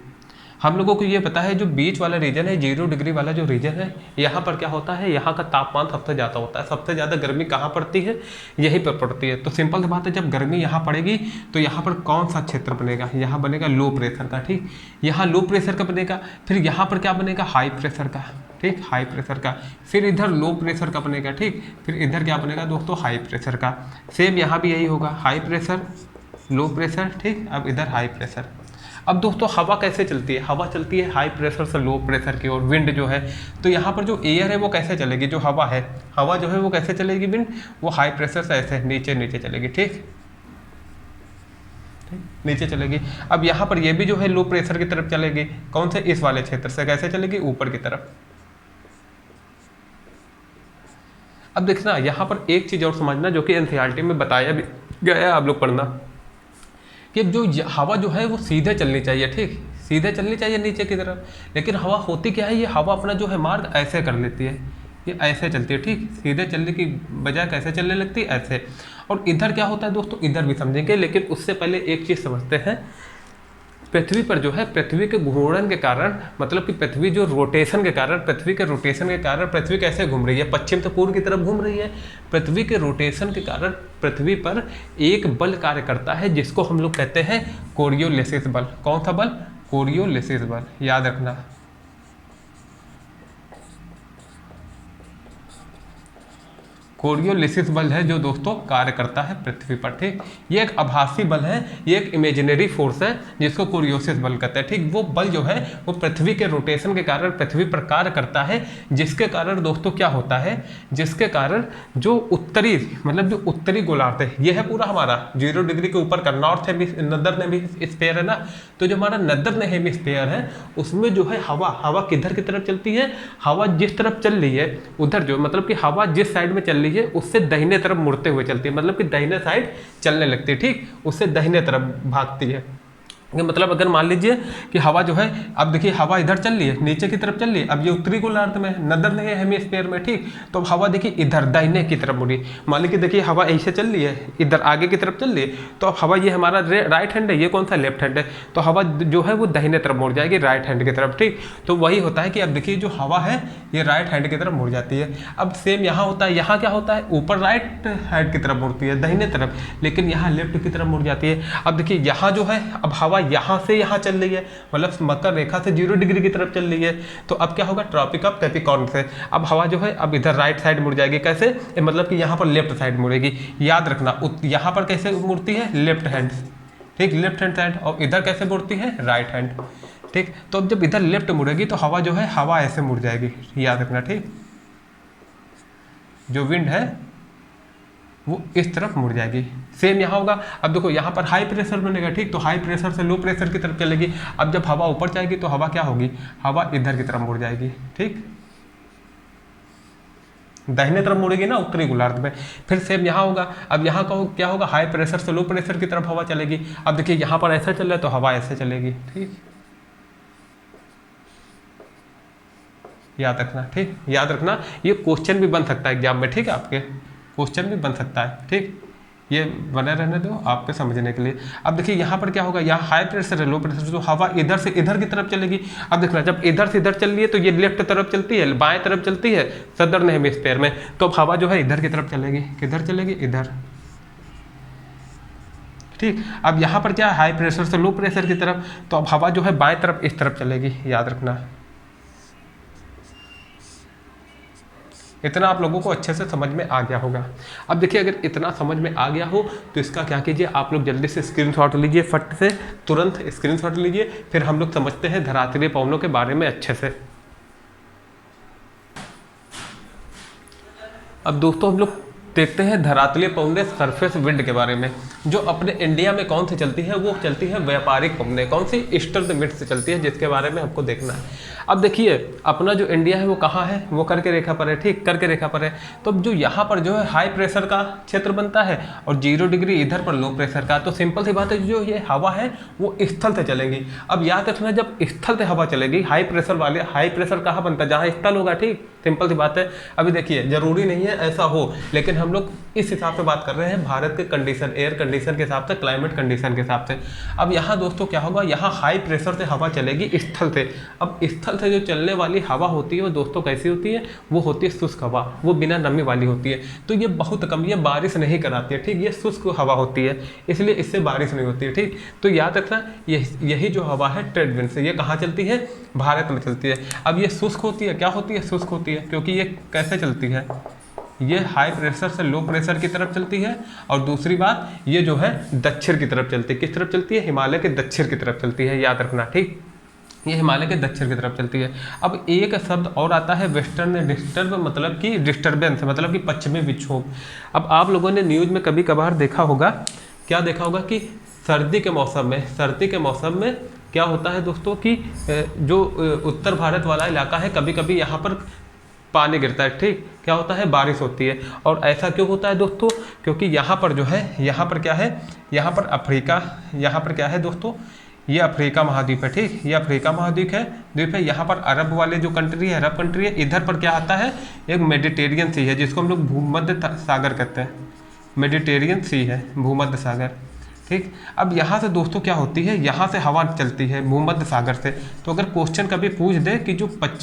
[SPEAKER 1] हम लोगों को ये पता है जो बीच वाला रीजन है, 0 डिग्री वाला जो रीजन है, यहाँ पर क्या होता है, यहाँ का तापमान सबसे ज़्यादा होता है। सबसे ज़्यादा गर्मी कहाँ पड़ती है, यहीं पर पड़ती है। तो सिंपल सी बात है, जब गर्मी यहाँ पड़ेगी तो यहाँ पर कौन सा क्षेत्र बनेगा, यहाँ बनेगा लो प्रेशर का। ठीक, यहाँ लो प्रेशर का बनेगा, फिर यहाँ पर क्या बनेगा, हाई प्रेशर का। ठीक, हाई प्रेशर का, फिर इधर लो प्रेशर का बनेगा। ठीक, फिर इधर क्या बनेगा दोस्तों, हाई प्रेशर का। सेम यहाँ भी यही होगा, हाई प्रेशर लो प्रेशर, ठीक। अब इधर हाई प्रेशर। अब दोस्तों हवा कैसे चलती है, हवा चलती है हाई प्रेशर से लो प्रेशर की ओर, विंड जो है। तो यहाँ पर जो एयर है वो कैसे चलेगी, जो हवा है, हवा जो है वो कैसे चलेगी, विंड वो हाई प्रेशर से ऐसे नीचे नीचे चलेगी, ठीक, नीचे चलेगी। अब यहाँ पर ये भी जो है लो प्रेशर की तरफ चलेगी, कौन से, इस वाले क्षेत्र से, कैसे चलेगी, ऊपर की तरफ। अब देखना यहाँ पर एक चीज और समझना जो कि एनसीईआरटी में बताया भी गया है, आप लोग पढ़ना, कि जो हवा जो है वो सीधे चलनी चाहिए, ठीक, सीधे चलनी चाहिए नीचे की तरफ। लेकिन हवा होती क्या है, ये हवा अपना जो है मार्ग ऐसे कर लेती है, ये ऐसे चलती है, ठीक, सीधे चलने की बजाय कैसे चलने लगती है, ऐसे। और इधर क्या होता है दोस्तों, इधर भी समझेंगे, लेकिन उससे पहले एक चीज़ समझते हैं। पृथ्वी पर जो है, पृथ्वी के घूर्णन के कारण, मतलब कि पृथ्वी जो रोटेशन के कारण, पृथ्वी के रोटेशन के कारण पृथ्वी कैसे घूम रही है, पश्चिम से पूर्व की तरफ घूम रही है। पृथ्वी के रोटेशन के कारण पृथ्वी पर एक बल कार्य करता है जिसको हम लोग कहते हैं कोरियोलिसिस बल। कौन सा बल, कोरियोलिसिस बल, याद रखना। कोरियोलिसिस बल है जो दोस्तों कार्य करता है पृथ्वी पर, ठीक। ये एक आभासी बल है, ये एक इमेजिनरी फोर्स है जिसको कोरियोलिसिस बल कहते हैं, ठीक। वो बल जो है वो पृथ्वी के रोटेशन के कारण पृथ्वी पर कार्य करता है, जिसके कारण दोस्तों क्या होता है, जिसके कारण जो उत्तरी, मतलब जो उत्तरी गोलार्ध है, ये है पूरा हमारा 0 डिग्री के ऊपर का नॉर्थ नदर्न हेमिस्फीयर है ना। तो जो हमारा नदर्न हेमिस्फीयर है उसमें जो है हवा किधर की तरफ चलती है, हवा जिस तरफ चल रही है उधर जो, मतलब कि हवा जिस साइड में चल रही है उससे दाहिने तरफ मुड़ते हुए चलती है, मतलब कि दाहिने साइड चलने लगती है, ठीक, उससे दाहिने तरफ भागती है। मतलब अगर मान लीजिए कि हवा जो है, अब देखिए हवा इधर चल रही है, नीचे की तरफ चल रही है, अब ये उत्तरी गोलार्ध में नदर्न हेमिस्फीयर में, ठीक। तो अब हवा देखिए इधर दाहिने की तरफ मुड़ी, मान लीजिए देखिए हवा ऐसे चल रही है, इधर आगे की तरफ चल रही है, तो अब हवा ये हमारा राइट हैंड है, ये कौन सा लेफ्ट हैंड है, तो हवा जो है वो दाहिने तरफ मुड़ जाएगी, राइट हैंड की तरफ, ठीक। तो वही होता है कि अब देखिए जो हवा है ये राइट हैंड की तरफ मुड़ जाती है। अब सेम यहाँ होता है, यहाँ क्या होता है, ऊपर राइट हैंड की तरफ मुड़ती है, दाहिने तरफ, लेकिन यहाँ लेफ्ट की तरफ मुड़ जाती है। अब देखिए यहाँ जो है, अब हवा यहाँ से यहाँ चल रही है, मतलब मकर रेखा से 0 डिग्री की तरफ चल रही है, तो अब क्या होगा, ट्रॉपिक ऑफ कैप्रिकॉर्न से अब हवा जो है अब इधर राइट साइड मुड़ जाएगी, कैसे, मतलब कि यहाँ पर लेफ्ट साइड मुड़ेगी। याद रखना यहाँ पर कैसे मुड़ती है, लेफ्ट हैंड, ठीक, लेफ्ट हैंड साइड, और इधर कैसे मुड़ती है, राइट हैंड, ठीक। तो अब जब इधर लेफ्ट मुड़ेगी तो हवा जो है हवा ऐसे मुड़ जाएगी, याद रखना, ठीक। जो विंड है वो इस तरफ मुड़ जाएगी। सेम यहाँ होगा, अब देखो यहाँ पर हाई प्रेशर बनेगा, ठीक, तो हाई प्रेशर से लो प्रेशर की तरफ चलेगी। अब जब हवा ऊपर जाएगी तो हवा क्या होगी, हवा इधर की तरफ मुड़ जाएगी, ठीक, दाहिने तरफ मुड़ेगी ना उत्तरी गोलार्ध में। फिर सेम यहाँ होगा, अब यहाँ का क्या होगा, हाई प्रेशर से लो प्रेशर की तरफ हवा चलेगी। अब देखिए यहाँ पर ऐसा चल रहा है तो हवा ऐसे चलेगी, ठीक, याद रखना, ठीक, याद रखना। ये क्वेश्चन भी बन सकता है एग्जाम में, ठीक है, आपके क्वेश्चन भी बन सकता है, ठीक, ये बने रहने दो आपके समझने के लिए। अब देखिए यहाँ पर क्या होगा, यहाँ हाई प्रेशर है, लो प्रेशर, तो हवा इधर से इधर की तरफ चलेगी। अब देखना जब इधर से इधर चल रही है तो ये लेफ्ट तरफ चलती है, बाएं तरफ चलती है सदर्न हेमिस्फीयर में, तो अब हवा जो है इधर की तरफ चलेगी, किधर चलेगी, इधर, ठीक। अब यहाँ पर क्या है, हाई प्रेशर से लो प्रेशर की तरफ, तो अब हवा जो है बाएं तरफ इस तरफ चलेगी, याद रखना। इतना आप लोगों को अच्छे से समझ में आ गया होगा। अब देखिए अगर इतना समझ में आ गया हो तो इसका क्या कीजिए, आप लोग जल्दी से स्क्रीनशॉट लीजिए, फट से तुरंत स्क्रीनशॉट लीजिए, फिर हम लोग समझते हैं धरातलीय पवनों के बारे में अच्छे से। अब दोस्तों हम लोग देखते हैं धरातलीय पवनें सरफेस विंड के बारे में। जो अपने इंडिया में कौन सी चलती है, वो चलती है व्यापारिक पवनें, कौन सी, ईस्टर्न विंड से चलती है, जिसके बारे में हमको देखना है। अब देखिए अपना जो इंडिया है वो कहाँ है, वो कर्क रेखा पर है, ठीक, कर्क रेखा पर है। तो जो यहाँ पर जो है हाई प्रेशर का क्षेत्र बनता है और 0 डिग्री इधर पर लो प्रेशर का, तो सिंपल सी बात है जो ये हवा है वो स्थल से चलेगी। अब याद रखना जब स्थल से हवा चलेगी, हाई प्रेशर वाले, हाई प्रेशर कहाँ बनता है, जहाँ स्थल होगा, ठीक, सिंपल सी बात है। अभी देखिए जरूरी नहीं है ऐसा हो, लेकिन हम लोग इस हिसाब से बात कर रहे हैं भारत के कंडीशन, एयर कंडीशन के हिसाब से, क्लाइमेट कंडीशन के हिसाब से। अब यहाँ दोस्तों क्या होगा, यहाँ हाई प्रेशर से हवा चलेगी स्थल से। अब स्थल से जो चलने वाली हवा होती है वो दोस्तों कैसी होती है, वो होती है शुष्क हवा, वो बिना नमी वाली होती है। तो ये बहुत कम, ये बारिश नहीं कराती है, ठीक, ये शुष्क हवा होती है, इसलिए इससे बारिश नहीं होती है, ठीक। तो याद रखना यही जो हवा है ट्रेड विंड से, ये कहाँ चलती है, भारत में चलती है। अब ये शुष्क होती है, क्या होती है, शुष्क होती है, क्योंकि ये कैसे चलती है, ये हाई प्रेशर से लो प्रेशर की तरफ चलती है, और दूसरी बात ये जो है दक्षिण की तरफ चलती है। किस तरफ चलती है? हिमालय के दक्षिण की तरफ चलती है, याद रखना, ठीक। ये हिमालय के दक्षिण की तरफ चलती है। अब एक शब्द और आता है वेस्टर्न डिस्टर्ब, मतलब कि डिस्टर्बेंस, मतलब कि पश्चिमी विक्षोभ। अब आप लोगों ने न्यूज़ में कभी कभार देखा होगा, क्या देखा होगा कि सर्दी के मौसम में क्या होता है दोस्तों कि जो उत्तर भारत वाला इलाका है, कभी कभी यहाँ पर पानी गिरता है, ठीक, क्या होता है? बारिश होती है। और ऐसा क्यों होता है दोस्तों? क्योंकि यहाँ पर जो है, यहाँ पर क्या है, यहाँ पर अफ्रीका, यहाँ पर क्या है दोस्तों, ये अफ्रीका महाद्वीप है, ठीक, ये अफ्रीका महाद्वीप है। यहाँ पर अरब वाले जो कंट्री है, अरब कंट्री है, इधर पर क्या आता है? एक मेडिटेरियन सी है, जिसको हम लोग भूमध्य सागर कहते हैं, मेडिटेरियन सी है, भूमध्य सागर, ठीक। अब यहाँ से दोस्तों क्या होती है, यहाँ से हवा चलती है भूमध्य सागर से। तो अगर क्वेश्चन कभी पूछ दे कि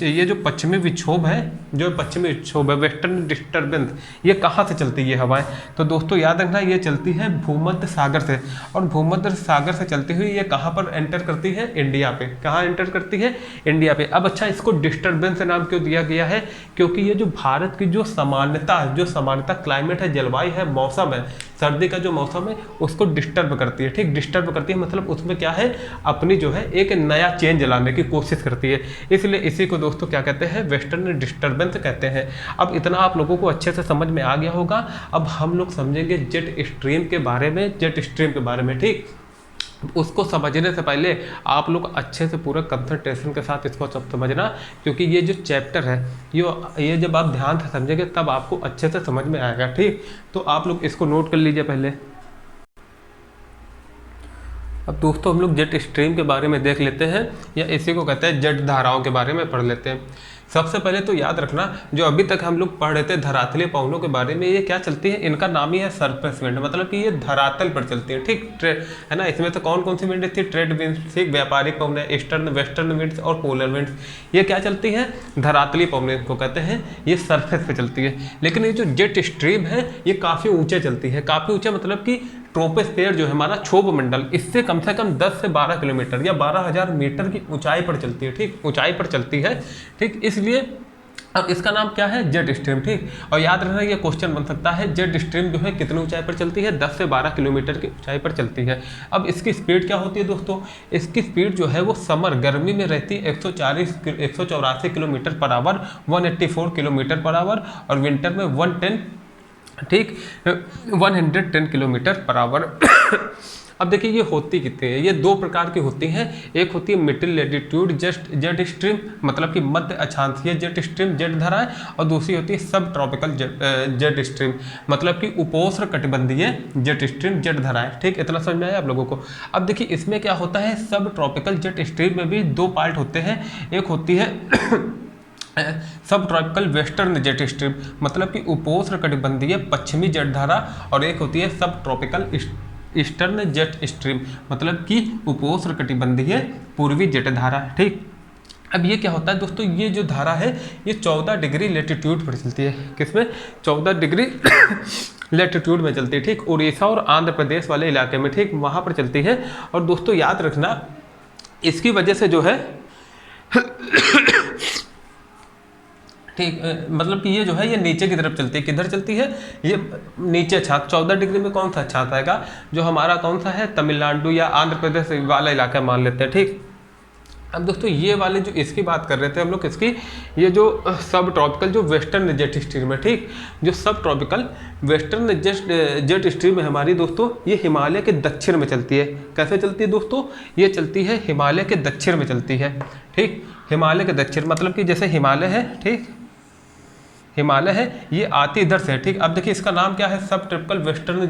[SPEAKER 1] ये जो पश्चिमी विक्षोभ है, वेस्टर्न डिस्टर्बेंस, ये कहाँ से चलती है ये हवाएं, तो दोस्तों याद रखना ये चलती है भूमध्य सागर से। और भूमध्य सागर से चलती हुई ये कहाँ पर एंटर करती है? इंडिया पे। कहाँ एंटर करती है? इंडिया पे। अब अच्छा, इसको डिस्टर्बेंस नाम क्यों दिया गया है? क्योंकि ये जो भारत की जो सामान्यता क्लाइमेट है, जलवायु है, मौसम है, सर्दी का जो मौसम है उसको डिस्टर्ब करती है, ठीक, डिस्टर्ब करती है, मतलब उसमें क्या है, अपनी जो है एक नया चेंज लाने की कोशिश करती है। इसलिए इसी को दोस्तों क्या कहते हैं? वेस्टर्न डिस्टर्बेंस कहते हैं। अब इतना आप लोगों को अच्छे से समझ में आ गया होगा। अब हम लोग समझेंगे जेट स्ट्रीम के बारे में, ठीक। उसको समझने से पहले आप लोग अच्छे से पूरा कंसंट्रेशन के साथ इसको सब समझना, क्योंकि ये जो चैप्टर है ये जब आप ध्यान से समझेंगे तब आपको अच्छे से समझ में आएगा, ठीक। तो आप लोग इसको नोट कर लीजिए पहले। अब दोस्तों हम लोग जेट स्ट्रीम के बारे में देख लेते हैं, या इसी को कहते हैं जेट धाराओं के बारे में पढ़ लेते हैं। सबसे पहले तो याद रखना, जो अभी तक हम लोग पढ़ रहे थे धरातलीय पवनों के बारे में, ये क्या चलती है? इनका नाम ही है सरफेस विंड, मतलब कि ये धरातल पर चलती है, ठीक, है ना। इसमें तो कौन कौन सी विंड थी? ट्रेड विंड्स, ठीक, व्यापारिक पवनें, ईस्टर्न वेस्टर्न विंड्स और पोलर विंड्स। ये क्या चलती है? धरातलीय पवनें को कहते हैं, ये सरफेस पे चलती है। लेकिन ये जो जेट स्ट्रीम है ये काफ़ी ऊँचे चलती है, काफ़ी ऊँचे, मतलब कि ट्रोपोस्फेयर जो है हमारा क्षोभ मंडल, इससे कम से कम 10 से 12 किलोमीटर या 12,000 मीटर की ऊंचाई पर चलती है, ठीक, ऊंचाई पर चलती है, ठीक। इसलिए अब इसका नाम क्या है? जेट स्ट्रीम, ठीक। और याद रखना ये क्वेश्चन बन सकता है, जेट स्ट्रीम जो है कितनी ऊंचाई पर चलती है? 10 से 12 किलोमीटर की ऊंचाई पर चलती है। अब इसकी स्पीड क्या होती है दोस्तों? इसकी स्पीड जो है वो समर गर्मी में रहती है 184 kilometre per hour, 184 kilometre per hour, और विंटर में 110, ठीक, 110 किलोमीटर पर आवर। अब देखिए ये होती कितनी है? ये दो प्रकार की होती हैं। एक होती है मिडिल लैटिट्यूड जेट स्ट्रीम, मतलब कि मध्य अक्षांशीय जेट स्ट्रीम, जेट धाराएं, और दूसरी होती है सब ट्रॉपिकल जेट स्ट्रीम, मतलब कि उपोष्ण कटिबंधीय जेट स्ट्रीम, जेट धाराएं, ठीक। इतना समझ में आया आप लोगों को? अब देखिए इसमें क्या होता है, सब ट्रॉपिकल जेट स्ट्रीम में भी दो पार्ट होते हैं। एक होती है सब ट्रॉपिकल वेस्टर्न जेट स्ट्रीम, मतलब कि उपोष्ण कटिबंधीय पश्चिमी जेट धारा, और एक होती है सब ट्रॉपिकल ईस्टर्न जेट स्ट्रीम, मतलब कि उपोष्ण कटिबंधीय पूर्वी जेट धारा, ठीक। अब ये क्या होता है दोस्तों, ये जो धारा है ये 14 डिग्री लेटीट्यूड पर चलती है। किसमें? 14 डिग्री लेटीट्यूड में चलती है, ठीक, उड़ीसा और आंध्र प्रदेश वाले इलाके में, ठीक, वहाँ पर चलती है। और दोस्तों याद रखना इसकी वजह से जो है ठीक, मतलब कि ये जो है ये नीचे की तरफ चलती है। किधर चलती है? ये नीचे छात 14 डिग्री में कौन सा छात आएगा? जो हमारा कौन सा है, तमिलनाडु या आंध्र प्रदेश वाला इलाका मान लेते हैं, ठीक। अब दोस्तों ये वाले जो इसकी बात कर रहे थे हम लोग, इसकी ये जो सब ट्रॉपिकल जो वेस्टर्न जेट स्ट्रीम है, ठीक, जो सब ट्रॉपिकल वेस्टर्न जेट स्ट्रीम है हमारी दोस्तों, ये हिमालय के दक्षिण में चलती है। कैसे चलती है दोस्तों? ये चलती है हिमालय के दक्षिण में चलती है, ठीक, हिमालय के दक्षिण, मतलब कि जैसे हिमालय है, ठीक, हिमालय है, ये आती इधर से, ठीक। अब देखिए इसका नाम क्या है? सब ट्रॉपिकल वेस्टर्न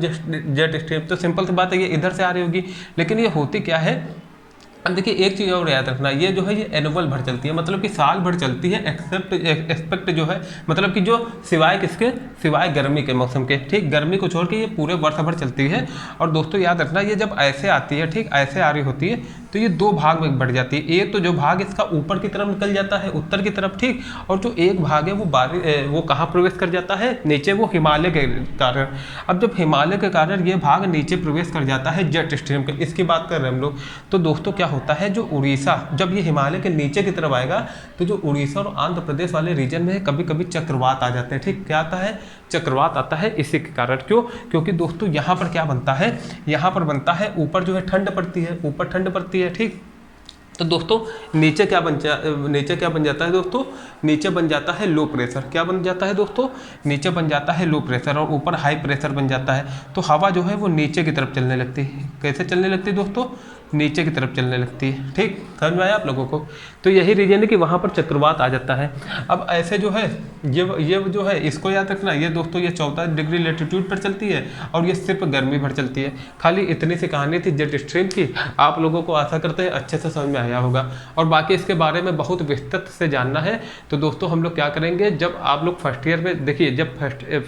[SPEAKER 1] जेट स्ट्रीम। तो सिंपल सी बात है ये इधर से आ रही होगी, लेकिन ये होती क्या है? अब देखिए एक चीज़ और याद रखना, ये जो है ये एनुअल भर चलती है, मतलब कि साल भर चलती है, एक्सेप्ट जो है, मतलब कि जो सिवाय किसके? सिवाय गर्मी के मौसम के, ठीक, गर्मी को छोड़ के ये पूरे वर्ष भर चलती है। और दोस्तों याद रखना ये जब ऐसे आती है, ठीक, ऐसे आ रही होती है तो ये दो भाग में बढ़ जाती है। एक तो जो भाग इसका ऊपर की तरफ निकल जाता है, उत्तर की तरफ, ठीक, और जो एक भाग है वो कहाँ प्रवेश कर जाता है? नीचे, वो हिमालय के कारण। अब जब हिमालय के कारण ये भाग नीचे प्रवेश कर जाता है जेट स्ट्रीम के, इसकी बात कर रहे हैं हम लोग, तो दोस्तों क्या होता है, जो उड़ीसा, जब ये हिमालय के नीचे की तरफ आएगा तो जो उड़ीसा और आंध्र प्रदेश वाले रीजन में कभी कभी चक्रवात आ जाते हैं, ठीक, क्या आता है? चक्रवात आता है इसी के कारण। क्यों? क्योंकि दोस्तों यहाँ पर क्या बनता है, यहाँ पर बनता है ऊपर जो है ठंड पड़ती है, ऊपर ठंड पड़ती है, ठीक। तो दोस्तों नीचे क्या बन जाता है दोस्तों, नीचे बन जाता है लो प्रेशर। क्या बन जाता है दोस्तों, नीचे बन जाता है लो प्रेशर और ऊपर हाई प्रेशर बन जाता है। तो हवा जो है वो नीचे की तरफ चलने लगती है। कैसे चलने लगती है दोस्तों, नीचे की तरफ चलने लगती है, ठीक। समझ में आया आप लोगों को? तो यही रीजन है कि वहाँ पर चक्रवात आ जाता है। अब ऐसे जो है ये जो है इसको याद रखना, ये दोस्तों ये 14 डिग्री लेटीट्यूड पर चलती है और ये सिर्फ गर्मी भर चलती है। खाली इतनी सी कहानी थी जेट स्ट्रीम की, आप लोगों को आशा करते हैं अच्छे से समझ में आया होगा। और बाकी इसके बारे में बहुत विस्तृत से जानना है तो दोस्तों हम लोग क्या करेंगे, जब आप लोग फर्स्ट ईयर में देखिए, जब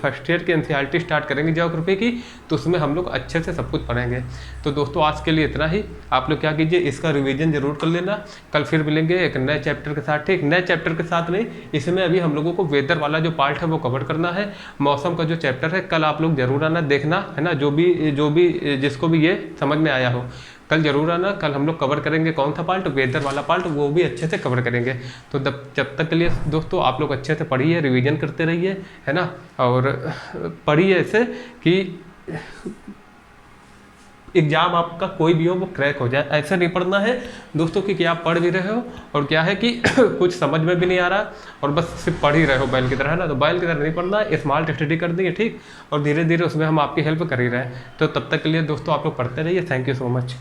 [SPEAKER 1] फर्स्ट ईयर की एनसीईआरटी स्टार्ट करेंगे ज्योग्राफी की, तो उसमें हम लोग अच्छे से सब कुछ पढ़ेंगे। तो दोस्तों आज के लिए इतना ही। आप लोग क्या कीजिए, इसका रिवीजन जरूर कर लेना। कल फिर मिलेंगे एक नए चैप्टर के साथ, ठीक। नए चैप्टर के साथ नहीं, इसमें अभी हम लोगों को वेदर वाला जो पार्ट है वो कवर करना है। मौसम का जो चैप्टर है कल आप लोग जरूर आना, देखना है ना, जो भी जिसको भी ये समझ में आया हो कल जरूर आना। कल हम लोग कवर करेंगे कौन सा पार्ट, वेदर वाला पार्ट, वो भी अच्छे से कवर करेंगे। तो जब तक के लिए दोस्तों आप लोग अच्छे से पढ़िए, रिवीजन करते रहिए, है ना, और पढ़िए ऐसे कि एग्जाम आपका कोई भी हो वो क्रैक हो जाए। ऐसा नहीं पढ़ना है दोस्तों कि क्या आप पढ़ भी रहे हो और क्या है कि कुछ समझ में भी नहीं आ रहा और बस सिर्फ पढ़ ही रहे हो बैल की तरह, है ना। तो बैल की तरह नहीं पढ़ना है, स्मार्ट स्टडी कर देंगे, ठीक। और धीरे धीरे उसमें हम आपकी हेल्प कर ही रहे हैं। तो तब तक के लिए दोस्तों आप लोग पढ़ते रहिए। Thank you so much.